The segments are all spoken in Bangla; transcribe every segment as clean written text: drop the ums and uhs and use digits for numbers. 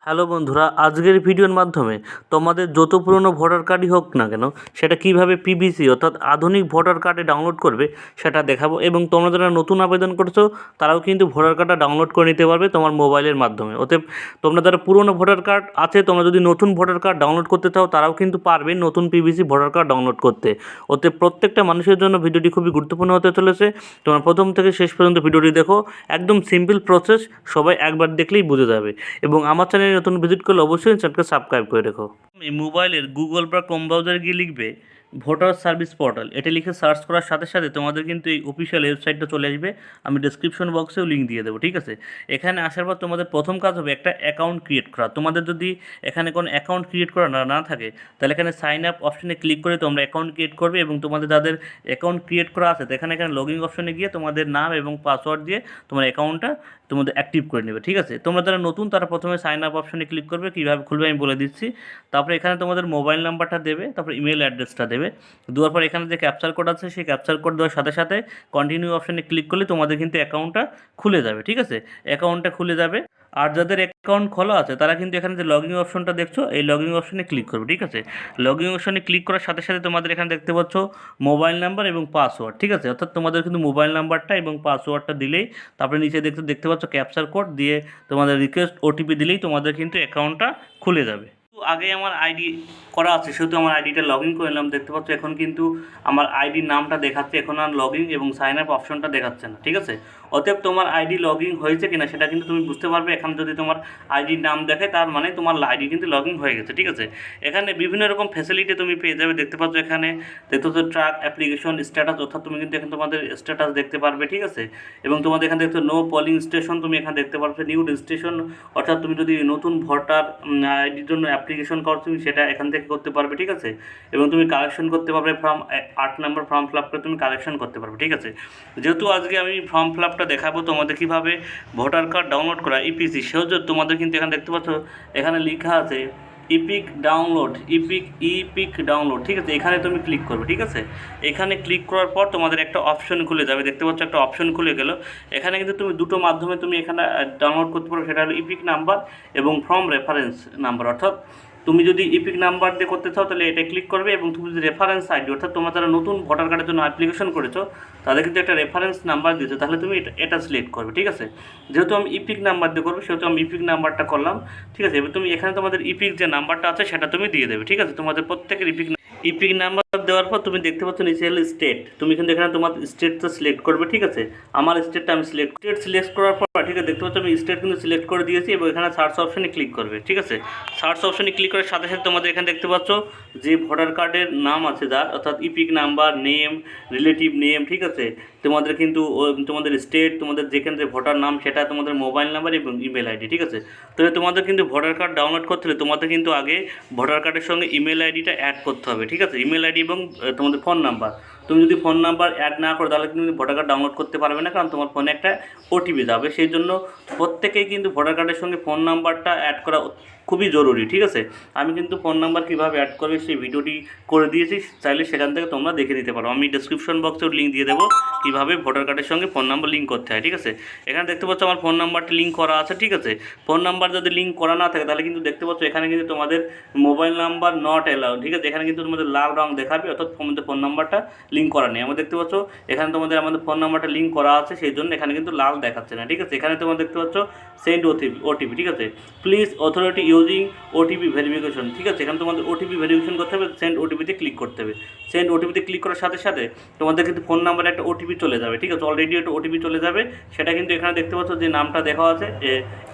হ্যালো বন্ধুরা, আজকের ভিডিওর মাধ্যমে তোমাদের যত পুরনো ভোটার কার্ডই হোক না কেন সেটা কিভাবে পিভিসি অর্থাৎ আধুনিক ভোটার কার্ডে ডাউনলোড করবে সেটা দেখাবো। এবং তোমরা যারা নতুন আবেদন করছো তারাও কিন্তু ভোটার কার্ডটা ডাউনলোড করে নিতে পারবে তোমার মোবাইলের মাধ্যমে। অতএব তোমরা যারা পুরনো ভোটার কার্ড আছে, তোমরা যদি নতুন ভোটার কার্ড ডাউনলোড করতে চাও তারাও কিন্তু পারবে নতুন পিভিসি ভোটার কার্ড ডাউনলোড করতে। অতএব প্রত্যেকটা মানুষের জন্য ভিডিওটি খুবই গুরুত্বপূর্ণ হতে চলেছে। তোমরা প্রথম থেকে শেষ পর্যন্ত ভিডিওটি দেখো, একদম সিম্পল প্রসেস, সবাই একবার দেখলেই বুঝে যাবে। এবং আমার চ্যানেলে নতুন ভিজিট করলে অবশ্যই চ্যানেলকে সাবস্ক্রাইব করে রেখো। এই মোবাইলের গুগল বা ক্রোম ব্রাউজারে গিয়ে লিখবে ভোটার সার্ভিস পোর্টাল। এটা লিখে সার্চ করার সাথে সাথে তোমাদের কিন্তু এই অফিসিয়াল ওয়েবসাইটটা চলে আসবে। আমি ডেসক্রিপশন বক্সেও লিঙ্ক দিয়ে দেবো, ঠিক আছে। এখানে আসার পর তোমাদের প্রথম কাজ হবে একটা অ্যাকাউন্ট ক্রিয়েট করা। তোমাদের যদি এখানে কোনো অ্যাকাউন্ট ক্রিয়েট করা না থাকে তাহলে এখানে সাইন আপ অপশনে ক্লিক করে তোমরা অ্যাকাউন্ট ক্রিয়েট করবে। এবং তোমাদের যাদের অ্যাকাউন্ট ক্রিয়েট করা আছে এখানে লগ ইন অপশনে গিয়ে তোমাদের নাম এবং পাসওয়ার্ড দিয়ে তোমার অ্যাকাউন্টটা তোমাদের অ্যাক্টিভ করে নেবে, ঠিক আছে। তোমরা যারা নতুন তারা প্রথমে সাইন আপ অপশনে ক্লিক করবে, কীভাবে খুলবে আমি বলে দিচ্ছি। তারপরে এখানে তোমাদের মোবাইল নাম্বারটা দেবে, তারপর ইমেল অ্যাড্রেসটা দেবে। দেওয়ার পর এখানে যে ক্যাপচার কোড আছে সেই ক্যাপচার কোড দেওয়ার সাথে সাথে কন্টিনিউ অপশনে ক্লিক করলে তোমাদের কিন্তু অ্যাকাউন্টটা খুলে যাবে, ঠিক আছে। অ্যাকাউন্টটা খুলে যাবে। আর যাদের অ্যাকাউন্ট খোলা আছে তারা কিন্তু এখানে যে লগইন অপশনটা দেখছো এই লগইন অপশনে ক্লিক করবে, ঠিক আছে। লগইন অপশনে ক্লিক করার সাথে সাথে তোমাদের এখানে দেখতে পাচ্ছ মোবাইল নাম্বার এবং পাসওয়ার্ড, ঠিক আছে। অর্থাৎ তোমাদের কিন্তু মোবাইল নাম্বারটা এবং পাসওয়ার্ডটা দিলেই, তারপরে নিচে দেখতে পাচ্ছ ক্যাপচার কোড দিয়ে তোমাদের রিকোয়েস্ট ওটিপি দিলেই তোমাদের কিন্তু অ্যাকাউন্টটা খুলে যাবে। আগে আমার আইডি করা আছে সেহেতু আমার আইডিটা লগ ইন করে নিলাম। দেখতে পাচ্ছ এখন কিন্তু আমার আইডির নামটা দেখাচ্ছে, এখন আর লগ ইন এবং সাইন আপ অপশনটা দেখাচ্ছে না, ঠিক আছে। অতএব তোমার আইডি লগ ইন হয়েছে কিনা সেটা কিন্তু তুমি বুঝতে পারবে। এখন যদি তোমার আইডির নাম দেখে তার মানে তোমার আইডি কিন্তু লগ ইন হয়ে গেছে, ঠিক আছে। এখানে বিভিন্ন রকম ফ্যাসিলিটি তুমি পেয়ে যাবে। দেখতে পাচ্ছ এখানে দেখতে পাচ্ছ ট্র্যাক অ্যাপ্লিকেশন স্ট্যাটাস, অর্থাৎ তুমি কিন্তু এখন তোমাদের স্ট্যাটাস দেখতে পারবে, ঠিক আছে। এবং তোমাদের এখানে দেখছো নো পোলিং স্টেশন, তুমি এখানে দেখতে পারবে নিউ রেজিস্ট্রেশন, অর্থাৎ তুমি যদি নতুন ভোটার আইডির জন্য অ্যাপ্লিকেশন করো তুমি সেটা এখান থেকে করতে পারবে, ঠিক আছে। এবং তুমি কালেকশন করতে পারবে ফর্ম 8 নম্বর ফর্ম ফিল আপ করে তুমি কালেকশন করতে পারবে, ঠিক আছে। যেহেতু আজকে আমি ফর্ম ফিল আপটা দেখাবো তোমাদের কীভাবে ভোটার কার্ড ডাউনলোড করা ইপিসি, সেহেতু তোমাদের কিন্তু এখানে দেখতে পাচ্ছ এখানে লেখা আছে ইপিক ডাউনলোড, ইপিক ডাউনলোড, ঠিক আছে। এখানে তুমি ক্লিক করবে, ঠিক আছে। এখানে ক্লিক করার পর তোমাদের একটা অপশন খুলে যাবে। দেখতে পাচ্ছ একটা অপশন খুলে গেল। এখানে কিন্তু তুমি দুটো মাধ্যমে তুমি এখানে ডাউনলোড করতে পারো, সেটা হলো ইপিক নাম্বার এবং ফর্ম রেফারেন্স নাম্বার। অর্থাৎ তুমি যদি ইপিক নাম্বার দিয়ে করতে চাও তাহলে এটা ক্লিক করবে, এবং তুমি যদি রেফারেন্স আইডি অর্থাৎ তোমরা যারা নতুন ভোটার কার্ডের জন্য অ্যাপ্লিকেশন করেছো তাদের কিন্তু একটা রেফারেন্স নাম্বার দিয়েছো, তাহলে তুমি এটা সিলেক্ট করবে, ঠিক আছে। যেহেতু আমি ইপিক নাম্বার দিয়ে করবো সেহেতু আমি ইপিক নাম্বারটা করলাম, ঠিক আছে। এবার তুমি এখানে তোমাদের ইপিক যে নাম্বারটা আছে সেটা তুমি দিয়ে দেবে, ঠিক আছে। তোমাদের প্রত্যেকের ইপিক নাম্বার দেওয়ার পর তুমি দেখতে পাচ্ছ নিচে হলো স্টেট, তুমি কিন্তু এখানে তোমার স্টেটটা সিলেক্ট করবে, ঠিক আছে। আমার স্টেটটা আমি সিলেক্ট করার পর, ঠিক আছে, দেখতে পাচ্ছ আমি স্টেট কিন্তু সিলেক্ট করে দিয়েছি। এবং এখানে সার্চ অপশনে ক্লিক করবে, ঠিক আছে। সার্চ অপশনে ক্লিক করার সাথে সাথে তোমাদের এখানে দেখতে পাচ্ছ যে ভোটার কার্ডের নাম আছে যার, অর্থাৎ epic number, name, relative name, ঠিক আছে। তোমাদের কিন্তু তোমাদের স্টেট, তোমাদের যেখানে যে ভোটার নাম সেটা, তোমাদের মোবাইল নাম্বার এবং ইমেল আইডি, ঠিক আছে। তবে তোমাদের কিন্তু ভোটার কার্ড ডাউনলোড করতে হলে তোমাদের কিন্তু আগে ভোটার কার্ডের সঙ্গে ইমেল আইডিটা অ্যাড করতে হবে, ঠিক আছে। ইমেল আইডি এবং তোমাদের ফোন নাম্বার। তুমি যদি ফোন নাম্বার অ্যাড না করো তাহলে কিন্তু ভোটার কার্ড ডাউনলোড করতে পারবে না, কারণ তোমার ফোনে একটা ওটিপি যাবে। সেই জন্য প্রত্যেকেই কিন্তু ভোটার কার্ডের সঙ্গে ফোন নাম্বারটা অ্যাড করা খুবই জরুরি, ঠিক আছে। আমি কিন্তু ফোন নাম্বার কীভাবে অ্যাড করবে সেই ভিডিওটি করে দিয়েছি, চাইলে সেখান থেকে তোমরা দেখে নিতে পারো। আমি ডেসক্রিপশন বক্সেও লিঙ্ক দিয়ে দেবো কীভাবে ভোটার কার্ডের সঙ্গে ফোন নাম্বার লিঙ্ক করতে হয়, ঠিক আছে। এখানে দেখতে পাচ্ছ আমার ফোন নাম্বারটি লিঙ্ক করা আছে, ঠিক আছে। ফোন নাম্বার যদি লিঙ্ক করা না থাকে তাহলে কিন্তু দেখতে পাচ্ছ এখানে কিন্তু তোমাদের মোবাইল নাম্বার নট অ্যালাউড, ঠিক আছে। এখানে কিন্তু তোমাদের লাল রং দেখাবে, অর্থাৎ তোমাদের ফোন নাম্বারটা লিঙ্ক করা নেই। আমরা দেখতে পাচ্ছ এখানে আমাদের ফোন নাম্বারটা লিঙ্ক করা আছে, সেই জন্য এখানে কিন্তু লাল দেখাচ্ছে না, ঠিক আছে। এখানে তোমরা দেখতে পাচ্ছ সেন্ড ওটিপি, ঠিক আছে। Please authority using OTP verification, ঠিক আছে। এখানে তোমাদের ওটিপি ভেরিফিকেশন করতে হবে, সেন্ড ওটিপিতে ক্লিক করতে হবে। সেন্ড ওটিপিতে ক্লিক করার সাথে সাথে তোমাদের কিন্তু ফোন নাম্বারে একটা ওটিপি চলে যাবে, ঠিক আছে। অলরেডি একটা ওটিপি চলে যাবে, সেটা কিন্তু এখানে দেখতে পাচ্ছ যে নামটা দেখা আছে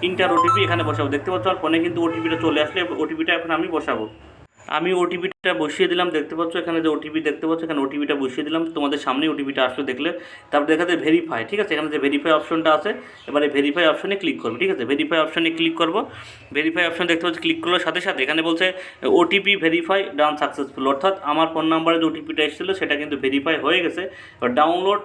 ইন্টার ওটিপি, এখানে বসাবো। দেখতে পাচ্ছ আর ফোনে কিন্তু ওটিপিটা চলে আসলে ওটিপিটা এখন আমি বসাবো। আমি ওটিপিটা বসিয়ে দিলাম, দেখতে পাচ্ছ এখানে যে ওটিপি দেখতে পাচ্ছ এখানে ওটিপিটা বসিয়ে দিলাম। তোমাদের সামনে ওটিপিটা আসলে দেখলে তারপর দেখা যায় ভেরিফাই, ঠিক আছে। এখানে যে ভেরিফাই অপশনটা আছে এবারে ভেরিফাই অপশনে ক্লিক করবে, ঠিক আছে। ভেরিফাই অপশনে ক্লিক করবো। ভেরিফাই অপশন দেখতে পাচ্ছি ক্লিক করার সাথে সাথে এখানে বলছে ওটিপি ভেরিফাই ডান সাকসেসফুল, অর্থাৎ আমার ফোন নাম্বারে যে ওটিপিটা এসেছিলো সেটা কিন্তু ভেরিফাই হয়ে গেছে। এবার ডাউনলোড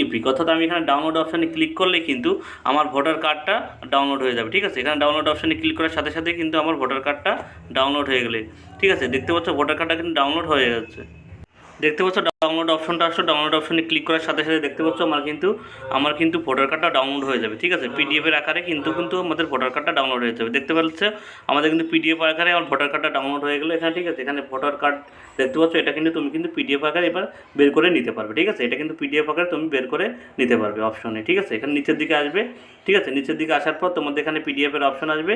ইপিক, অর্থাৎ আমি এখানে ডাউনলোড অপশানে ক্লিক করলে কিন্তু আমার ভোটার কার্ডটা ডাউনলোড হয়ে যাবে, ঠিক আছে। এখানে ডাউনলোড অপশানে ক্লিক করার সাথে সাথে কিন্তু আমার ভোটার কার্ডটা ডাউনলোড হয়ে গেলে, ঠিক আছে। দেখতে পাচ্ছ ভোটার কার্ডটা কিন্তু ডাউনলোড হয়ে যাচ্ছে। দেখতে পাচ্ছ ডাউনলোড অপশনটা আসলো, ডাউনলোড অপশনে ক্লিক করার সাথে সাথে দেখতে পাচ্ছ আমার কিন্তু ভোটার কার্ডটা ডাউনলোড হয়ে যাবে। ঠিক আছে, পিডিএফের আকারে কিন্তু আমাদের ভোটার কার্ডটা ডাউনলোড হয়ে যাবে। দেখতে পাচ্ছ আমাদের কিন্তু পিডিএফ আকারে আমার ভোটার কার্ডটা ডাউনলোড হয়ে গেলো এখানে। ঠিক আছে, এখানে ভোটার কার্ড দেখতে পাচ্ছ, এটা কিন্তু তুমি কিন্তু পিডিএফ আকারে এবার বের করে নিতে পারবে। ঠিক আছে, এটা কিন্তু পিডিএফ আকারে তুমি বের করে নিতে পারবে অপশনে। ঠিক আছে, এখানে নিচের দিকে আসবে। ঠিক আছে, নিচের দিকে আসার পর তোমাদের এখানে পিডিএফের অপশন আসবে,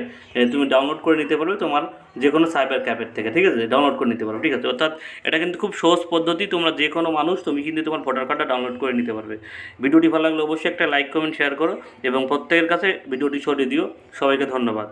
তুমি ডাউনলোড করে নিতে পারবে তোমার যে কোনো সাইবার ক্যাফের থেকে। ঠিক আছে, ডাউনলোড করে নিতে পারবে। ঠিক আছে, অর্থাৎ এটা কিন্তু খুব সহজ পদ্ধতি, তোমরা যে কোনো মানুষ তুমি কিন্তু তোমার ভোটার কার্ডটা ডাউনলোড করে নিতে পারবে। ভিডিওটি ভালো লাগলে অবশ্যই একটা লাইক কমেন্ট শেয়ার করো এবং প্রত্যেকের কাছে ভিডিওটি ছড়িয়ে দিও। সবাইকে ধন্যবাদ।